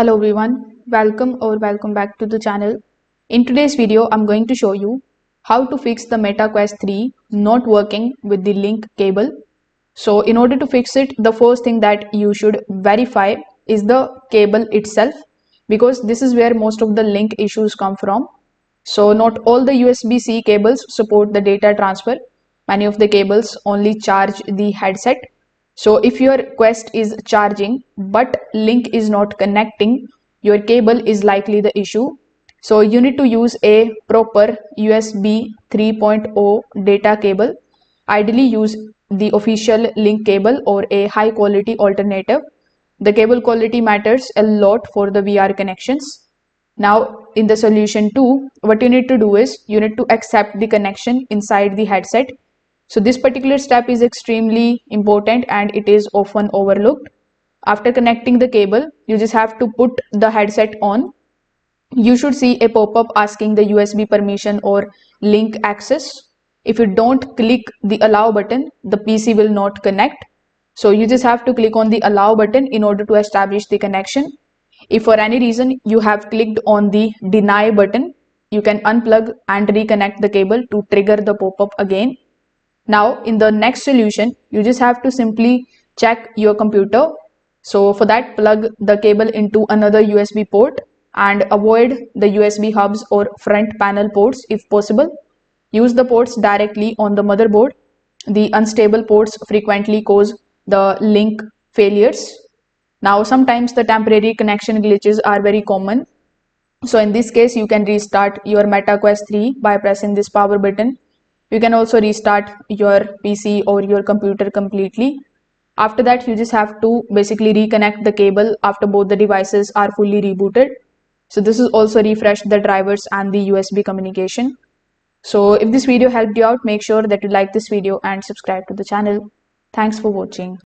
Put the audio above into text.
Hello everyone, welcome back to the channel. In today's video, I'm going to show you how to fix the Meta Quest 3 not working with the link cable. So in order to fix it, the first thing that you should verify is the cable itself, because this is where most of the link issues come from. So not all the USB-C cables support the data transfer. Many of the cables only charge the headset. So if your Quest is charging but link is not connecting, your cable is likely the issue. So you need to use a proper USB 3.0 data cable. Ideally use the official link cable or a high quality alternative. The cable quality matters a lot for the VR connections. Now in the solution 2, what you need to do is you need to accept the connection inside the headset. So this particular step is extremely important and it is often overlooked. After connecting the cable, you just have to put the headset on. You should see a pop-up asking the USB permission or link access. If you don't click the allow button, the PC will not connect. So you just have to click on the allow button in order to establish the connection. If for any reason you have clicked on the deny button, you can unplug and reconnect the cable to trigger the pop-up again. Now in the next solution, you just have to simply check your computer. So for that, plug the cable into another USB port and avoid the USB hubs or front panel ports if possible. Use the ports directly on the motherboard. The unstable ports frequently cause the link failures. Now sometimes the temporary connection glitches are very common. So in this case, you can restart your Meta Quest 3 by pressing this power button. You can also restart your PC or your computer completely. After that, you just have to basically reconnect the cable after both the devices are fully rebooted. So this is also refresh the drivers and the USB communication. So if this video helped you out, make sure that you like this video and subscribe to the channel. Thanks for watching.